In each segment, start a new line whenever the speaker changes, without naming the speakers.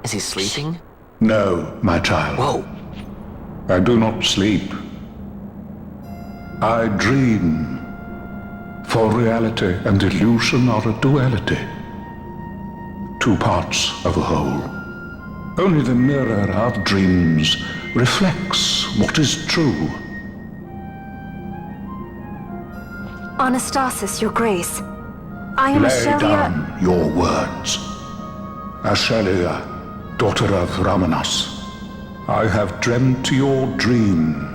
Is he sleeping?
No, my child.
Whoa.
I do not sleep. I dream. For reality and illusion are a duality. Two parts of a whole. Only the mirror of dreams reflects what is true.
Anastasis, Your Grace. I am
Lay
Ashelia.
down your words. Ashelia, daughter of Ramanas, I have dreamt your dream.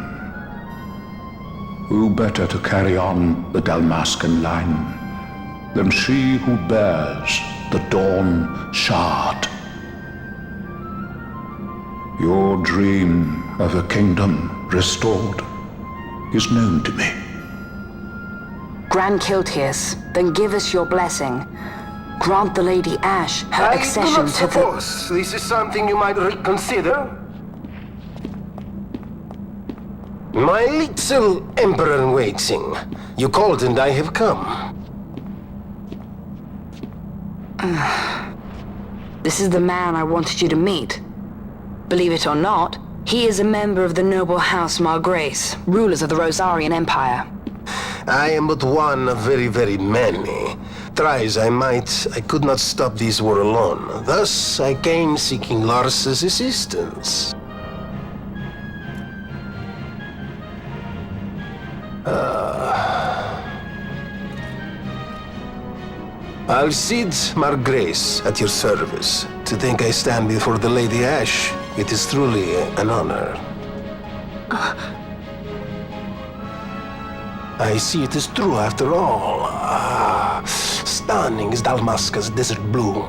Who better to carry on the Dalmascan line than she who bears the Dawn Shard? Your dream of a kingdom restored is known to me.
Grand Kiltius, then give us your blessing. Grant the Lady Ash her accession
I do not
to the...
suppose this is something you might reconsider. My little Emperor-in-waiting. You called and I have come.
This is the man I wanted you to meet. Believe it or not, he is a member of the noble house Margrace, rulers of the Rosarian Empire.
I am but one of very, very many. Try as I might, I could not stop this war alone. Thus, I came seeking Lars's assistance. Alcide Margrace at your service. To think I stand before the Lady Ash, it is truly an honor. I see it is true after all. Stunning is Dalmasca's desert bloom.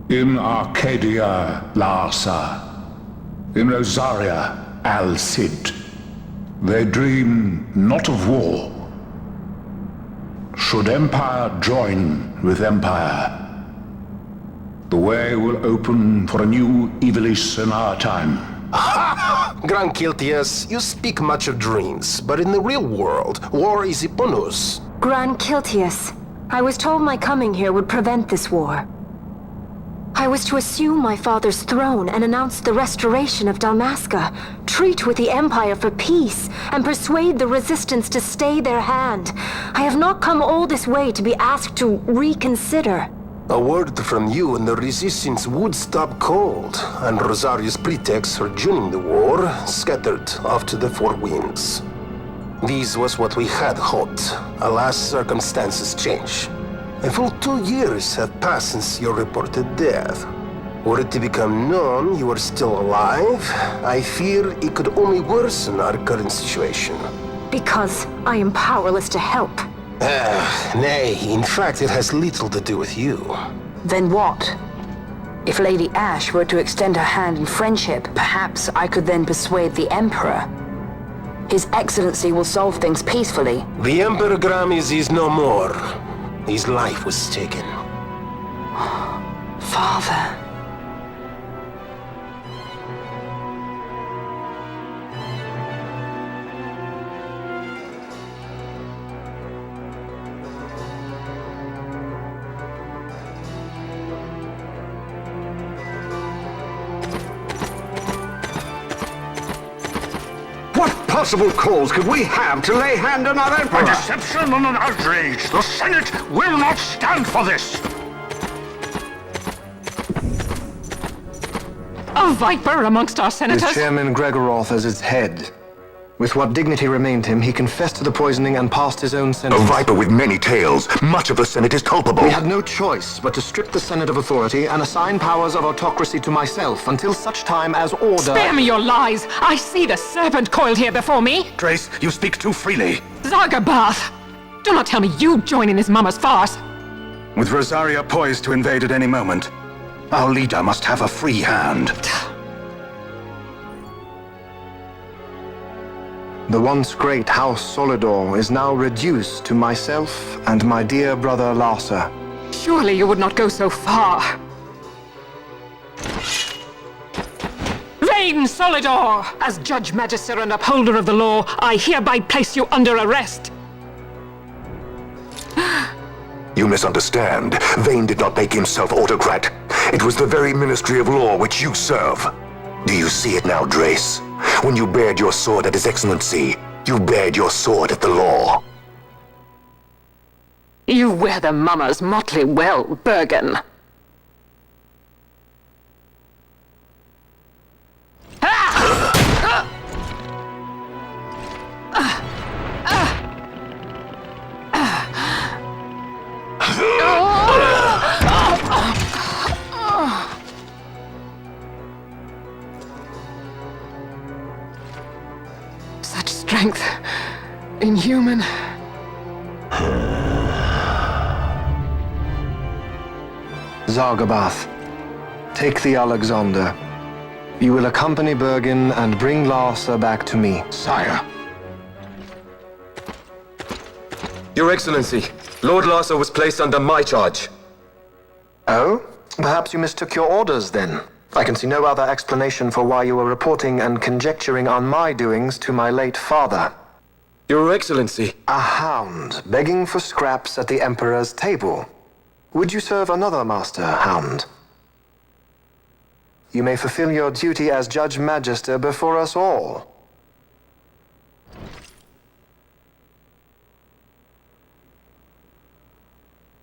In Arcadia, Larsa. In Rosaria, Alcid. They dream not of war. Should empire join with empire, the way will open for a new Evilis in our time.
Grand Kiltius, you speak much of dreams, but in the real world, war is upon us.
Grand Kiltius, I was told my coming here would prevent this war. I was to assume my father's throne and announce the restoration of Dalmasca, treat with the Empire for peace, and persuade the Resistance to stay their hand. I have not come all this way to be asked to reconsider.
A word from you and the Resistance would stop cold, and Rosaria's pretext for joining the war scattered off to the four winds. This was what we had hoped. Alas, circumstances change. A full 2 years have passed since your reported death. Were it to become known you are still alive, I fear it could only worsen our current situation.
Because I am powerless to help.
Nay, in fact it has little to do with you.
Then what? If Lady Ash were to extend her hand in friendship, perhaps I could then persuade the Emperor. His Excellency will solve things peacefully.
The Emperor Gramis is no more. His life was taken.
Father.
What possible cause could we have to lay hand on our Emperor?
A deception and an outrage! The Senate will not stand for this!
A viper amongst our senators?
With Chairman Gregoroth as its head. With what dignity remained him, he confessed to the poisoning and passed his own
A
sentence.
viper with many tails. Much of the Senate is culpable.
We had no choice but to strip the Senate of authority and assign powers of autocracy to myself until such time as order...
Spare me your lies! I see the serpent coiled here before me!
Trace, you speak too freely.
Zargabath! Do not tell me you join in this mama's farce!
With Rosaria poised to invade at any moment, our leader must have a free hand.
The once great House Solidor is now reduced to myself and my dear brother Larsa.
Surely you would not go so far. Vain Solidor! As Judge Magister and upholder of the law, I hereby place you under arrest.
You misunderstand. Vane did not make himself autocrat. It was the very Ministry of Law which you serve. Do you see it now, Drace? When you bared your sword at His Excellency, you bared your sword at the law.
You wear the mummer's motley well, Bergen. Such strength. Inhuman.
Zargabath, take the Alexander. You will accompany Bergen and bring Larsa back to me.
Sire.
Your Excellency, Lord Larsa was placed under my charge.
Oh? Perhaps you mistook your orders then. I can see no other explanation for why you were reporting and conjecturing on my doings to my late father.
Your Excellency.
A hound begging for scraps at the Emperor's table. Would you serve another master, Hound? You may fulfill your duty as Judge Magister before us all.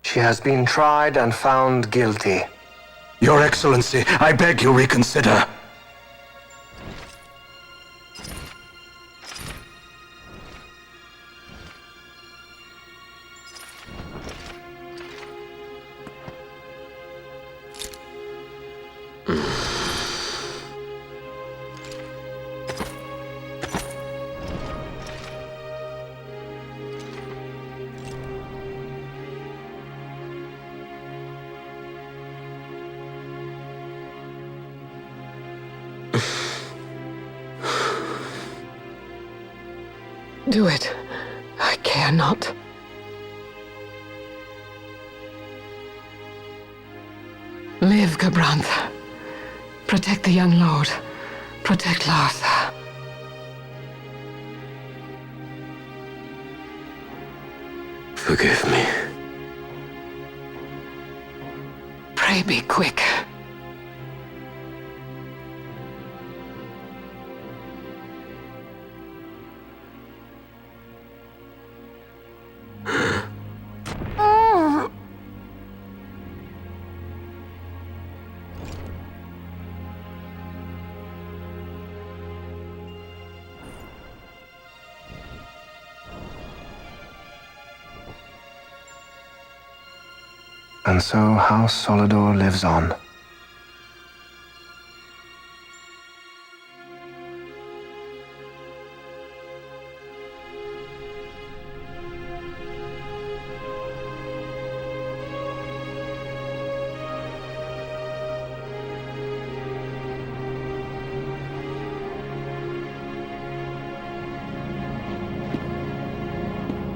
She has been tried and found guilty.
Your Excellency, I beg you reconsider.
Do it. I care not. Live, Gabranth. Protect the young lord. Protect Larsa.
Forgive me.
Pray be quick.
And so House Solidor lives on.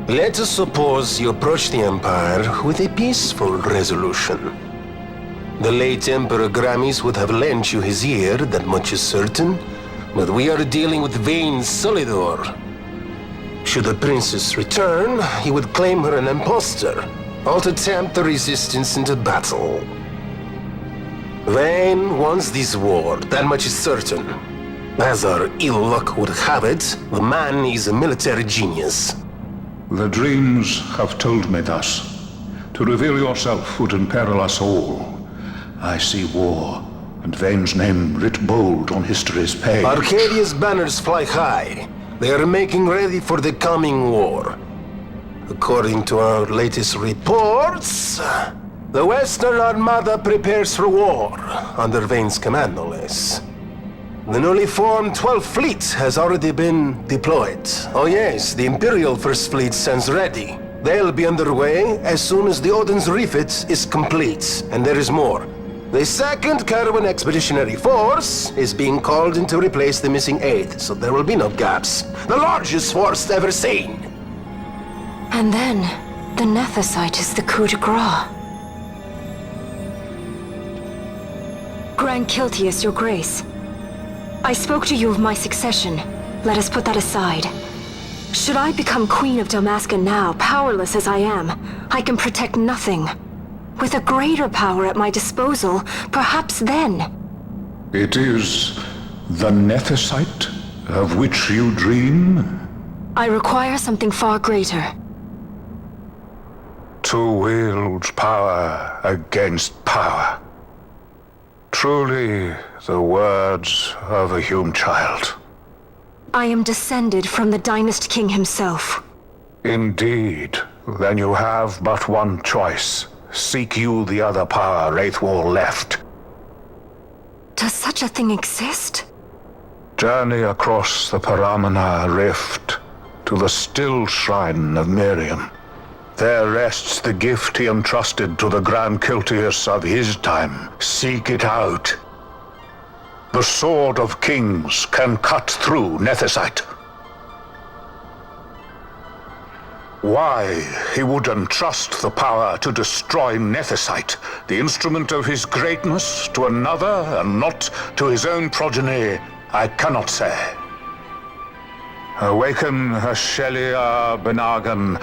Let us suppose you approach the Empire with a peaceful resolution. The late Emperor Gramis would have lent you his ear, that much is certain, but we are dealing with Vane Solidor. Should the princess return, he would claim her an impostor, or to tempt the resistance into battle. Vane wants this war, that much is certain. As our ill luck would have it, the man is a military genius.
The dreams have told me thus. To reveal yourself would imperil us all. I see war, and Vane's name writ bold on history's page.
Arcadia's banners fly high. They are making ready for the coming war. According to our latest reports, the Western Armada prepares for war, under Vane's command, no less. The newly formed 12th Fleet has already been deployed. Oh yes, the Imperial First Fleet stands ready. They'll be underway as soon as the Odin's refit is complete. And there is more. The 2nd Caravan Expeditionary Force is being called in to replace the missing 8th, so there will be no gaps. The largest force ever seen.
And then, the Nethicite is the coup de grace. Grand Kiltius, your grace. I spoke to you of my succession. Let us put that aside. Should I become Queen of Dalmasca now, powerless as I am, I can protect nothing. With a greater power at my disposal, perhaps then...
It is the Nethicite of which you dream?
I require something far greater.
To wield power against power. Truly the words of a Hume child.
I am descended from the Dynast King himself.
Indeed. Then you have but one choice. Seek you the other power Wraithwall left.
Does such a thing exist?
Journey across the Paramana Rift to the still shrine of Miriam. There rests the gift he entrusted to the Grand Kiltius of his time. Seek it out. The Sword of Kings can cut through Nethicite. Why he would entrust the power to destroy Nethicite, the instrument of his greatness, to another and not to his own progeny, I cannot say. Awaken Ashelia Benagan,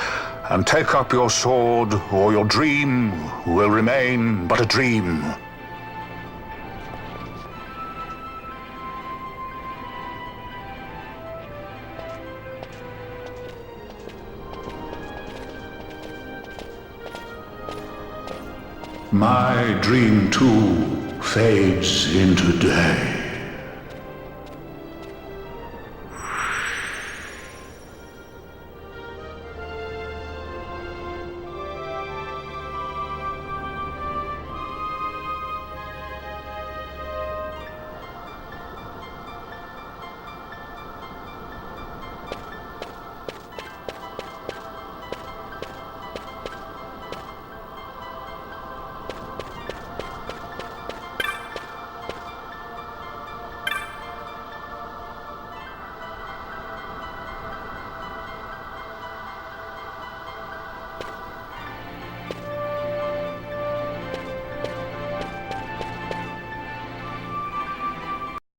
and take up your sword, or your dream will remain but a dream. My dream too fades into day.